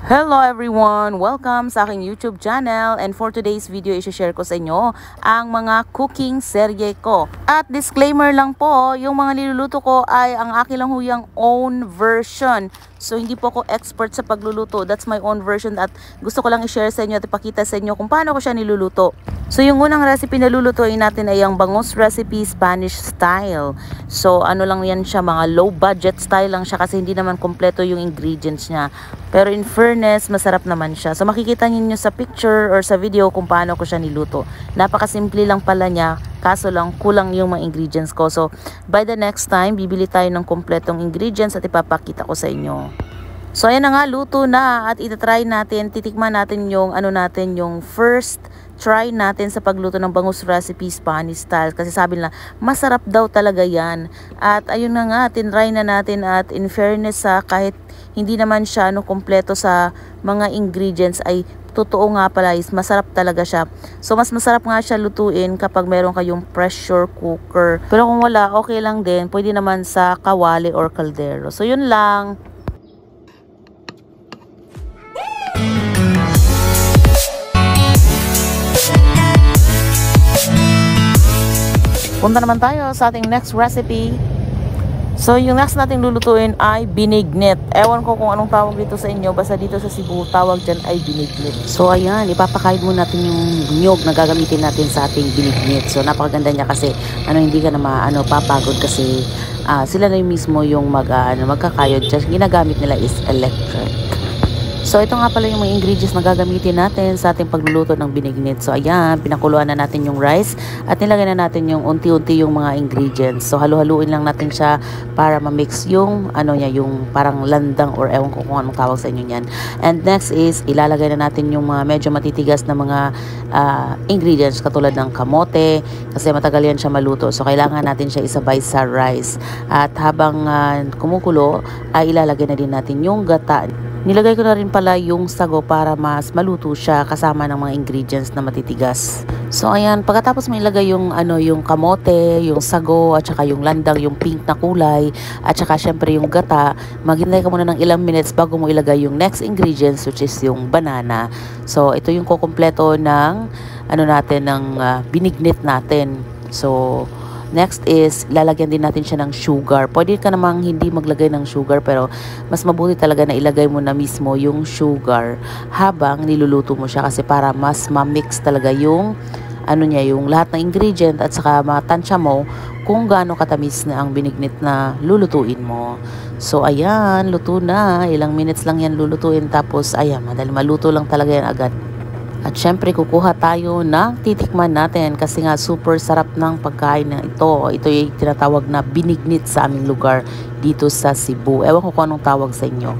Hello everyone! Welcome sa aking YouTube channel, and for today's video i-share ko sa inyo ang mga cooking serye ko. At disclaimer lang po, yung mga niluluto ko ay ang aking lang huyang own version. So hindi po ako expert sa pagluluto. That's my own version at gusto ko lang i-share sa inyo at ipakita sa inyo kung paano ko siya niluluto. So yung unang recipe na lulutuin natin ay ang bangus recipe Spanish style. So ano lang yan siya, mga low budget style lang siya kasi hindi naman kompleto yung ingredients niya. Pero in fairness, masarap naman siya. So makikita niyo sa picture or sa video kung paano ko siya niluto. Napakasimple lang pala niya, kaso lang kulang yung mga ingredients ko. So by the next time, bibili tayo ng kompletong ingredients at ipapakita ko sa inyo. So ayan na nga, luto na at itatry natin, titikman natin yung yung first try natin sa pagluto ng bangus recipe Spanish style kasi sabi nila masarap daw talaga yan. At ayun na nga, tinry na natin at in fairness kahit hindi naman siya kompleto sa mga ingredients ay totoo nga pala is masarap talaga siya. So mas masarap nga siya lutuin kapag meron kayong pressure cooker. Pero kung wala, okay lang din. Pwede naman sa kawali or kaldero. So yun lang. Punta naman tayo sa ating next recipe. So yung next nating lulutuin ay binignit. Ewan ko kung anong tawag dito sa inyo. Basta dito sa Cebu, tawag dyan ay binignit. So ayan, ipapakain mo natin yung nyog na gagamitin natin sa ating binignit. So napakaganda niya kasi hindi ka na papagod kasi sila na yung mismo yung magkakayod. Just ginagamit nila is electric. So ito nga pala yung mga ingredients na gagamitin natin sa ating pagluluto ng binignit. So ayan, pinakuluan na natin yung rice at nilagay na natin yung unti-unti yung mga ingredients. So halu-haluin lang natin siya para ma-mix yung yung parang landang or ewan ko kung anong tawag sa inyo yan. And next is ilalagay na natin yung mga medyo matitigas na mga ingredients katulad ng kamote kasi matagal yan siya maluto. So kailangan natin siya isabay sa rice. At habang kumukulo ay ilalagay na din natin yung gata. Nilagay ko na rin pala yung sago para mas maluto siya kasama ng mga ingredients na matitigas. So ayan, pagkatapos mo ilagay yung yung kamote, yung sago at saka yung landang, yung pink na kulay at saka syempre yung gata, maghintay ka muna ng ilang minutes bago mo ilagay yung next ingredients which is yung banana. So ito yung kukumpleto ng ng binignit natin. So next is, lalagyan din natin siya ng sugar. Pwede ka namang hindi maglagay ng sugar pero mas mabuti talaga na ilagay mo na mismo yung sugar habang niluluto mo siya kasi para mas ma-mix talaga yung yung lahat ng ingredient at saka matansya mo kung gaano katamis na ang binignit na lulutuin mo. So ayan, luto na. Ilang minutes lang yan lulutuin tapos ayan, madali maluto lang talaga yan agad. At syempre kukuha tayo ng titikman natin kasi nga super sarap ng pagkain na ito. Ito yung tinatawag na binignit sa aming lugar dito sa Cebu. Ewan ko kung anong tawag sa inyo.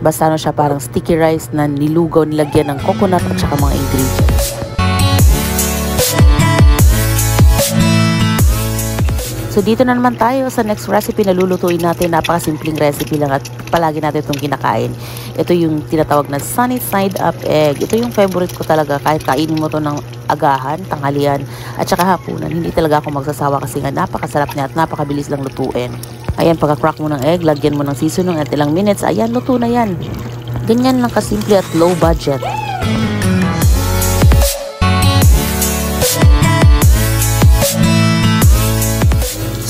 Basta siya parang sticky rice na nilugaw, nilagyan ng coconut at saka mga ingredients. So dito na naman tayo sa next recipe na lulutuin natin. Napakasimpleng recipe lang at palagi natin itong kinakain. Ito yung tinatawag na sunny side up egg. Ito yung favorite ko talaga kahit kainin mo to ng agahan, tanghalian at saka hapunan. Hindi talaga ako magsasawa kasi nga napakasarap niya at napakabilis lang lutuin. Ayan, pagka-crack mo ng egg, lagyan mo ng seasoning at ilang minutes. Ayan, luto na yan. Ganyan lang kasimple at low budget.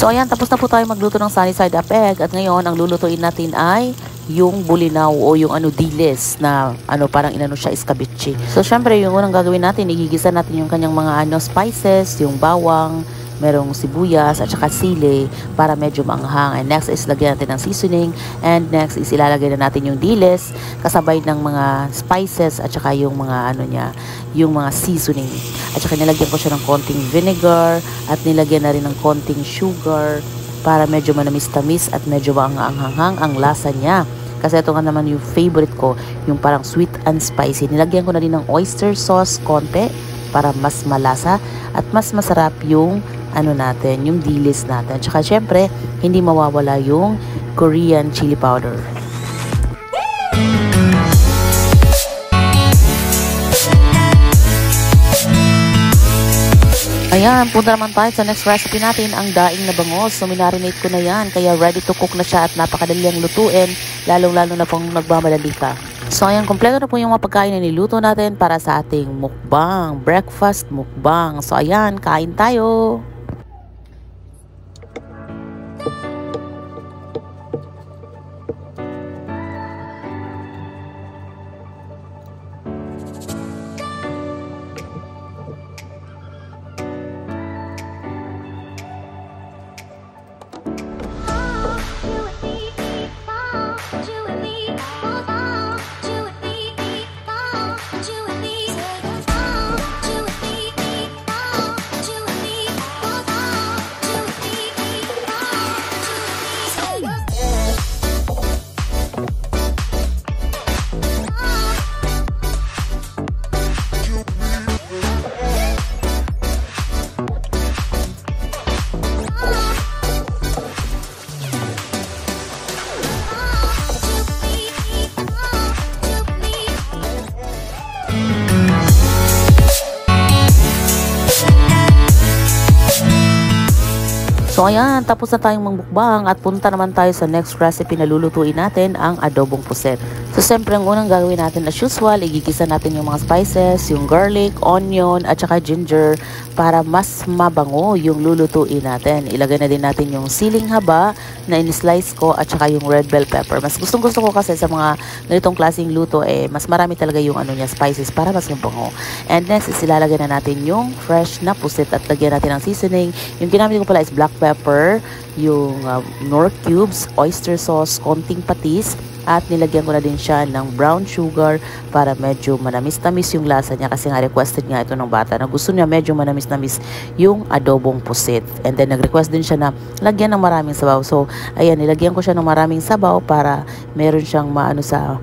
So ayan, tapos na po tayo magluto ng sunny side up egg at ngayon ang lulutuin natin ay yung bulinaw o yung dilis na parang siya escabeche. So syempre yung unang gagawin natin, igigisa natin yung kanyang mga spices, yung bawang, merong sibuyas at saka sili para medyo maanghang. And next is lagyan natin ng seasoning and next is ilalagay na natin yung dilis kasabay ng mga spices at saka yung mga yung mga seasoning. At saka nilagyan ko siya ng konting vinegar at nilagyan na rin ng konting sugar para medyo manamis-tamis at medyo maanghang ang lasa niya. Kasi ito nga naman yung favorite ko, yung parang sweet and spicy. Nilagyan ko na rin ng oyster sauce konti para mas malasa at mas masarap yung yung dilis natin. At saka syempre, hindi mawawala yung Korean chili powder. Ayan, punta naman tayo sa next recipe natin, ang daing na bangos. So, minarinate ko na yan, kaya ready to cook na siya at napakadali ang lutuin, lalong-lalo na pong nagmamadali ka. So ayan, kompleto na po yung mga pagkain na niluto natin para sa ating mukbang, breakfast mukbang. So ayan, kain tayo! So ayan, tapos na tayong mangbukbang at punta naman tayo sa next recipe na lulutuin natin, ang adobong puset. So siyempre ang unang gagawin natin as usual, igigisa natin yung mga spices, yung garlic, onion at saka ginger para mas mabango yung lulutuin natin. Ilagay na din natin yung siling haba na in-slice ko at saka yung red bell pepper. Mas gustong gusto ko kasi sa mga ganitong klaseng luto mas marami talaga yung spices para mas mabango. And next is ilalagay na natin yung fresh na puset at lagyan natin ng seasoning. Yung ginamit ko pala is black pepper, yung Knorr cubes, oyster sauce, konting patis, at nilagyan ko na din siya ng brown sugar para medyo manamis-namis yung lasa niya kasi nga requested nga ito ng bata na gusto niya medyo manamis-namis yung adobong pusit. And then nag-request din siya na lagyan ng maraming sabaw. So ayan, nilagyan ko siya ng maraming sabaw para meron siyang maano sa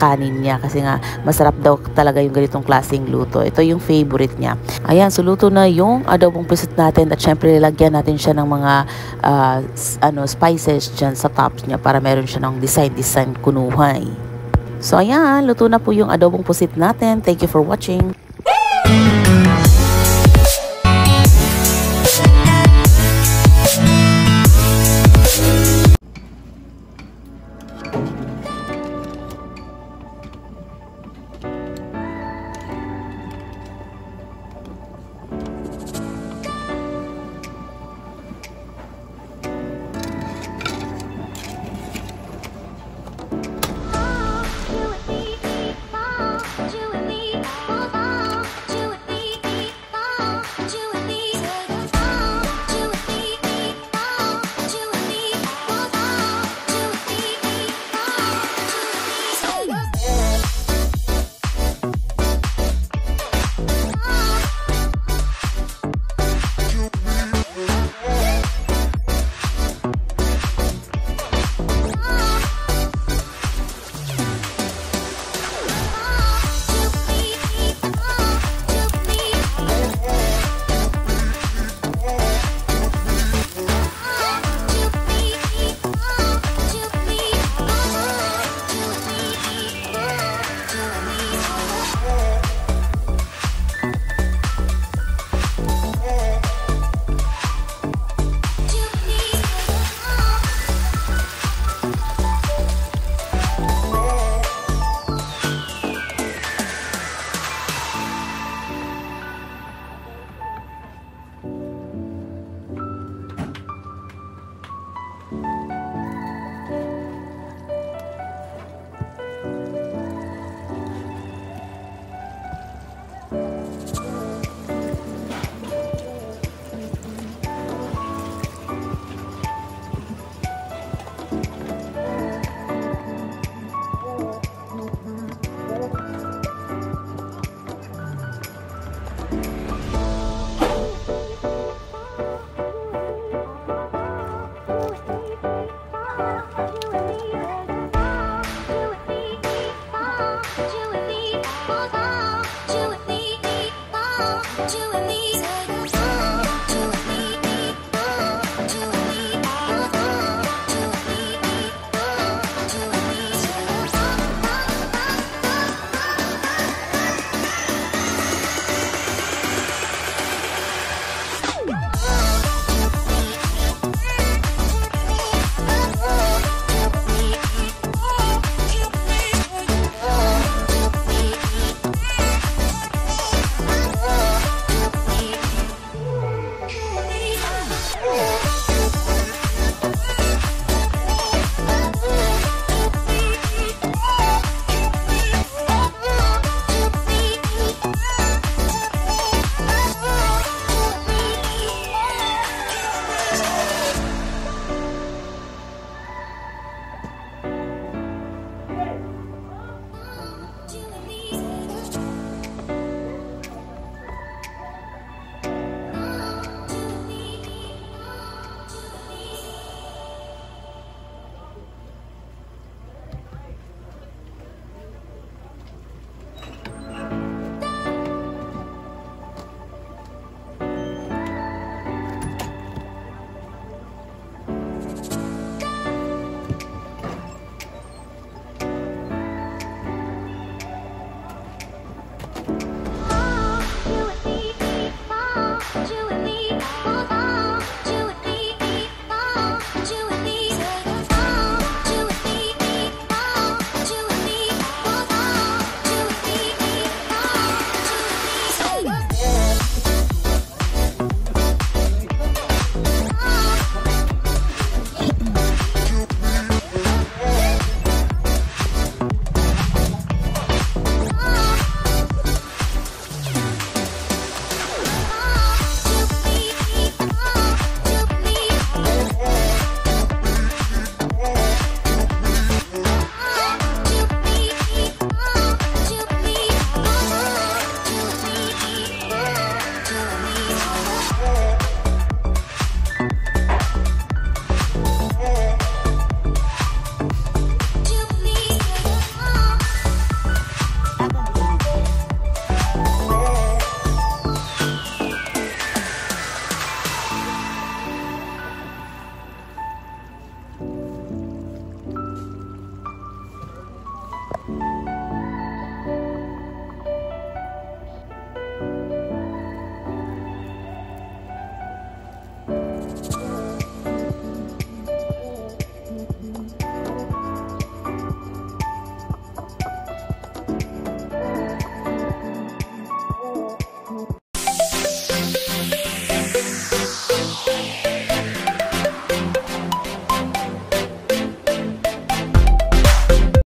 kanin niya kasi nga masarap daw talaga yung ganitong klaseng luto. Ito yung favorite niya. Ayan, so luto na yung adobong pusit natin at syempre nilagyan natin siya ng mga spices dyan sa tops niya para meron siya ng design kunuhay. So ayan, luto na po yung adobong pusit natin. Thank you for watching.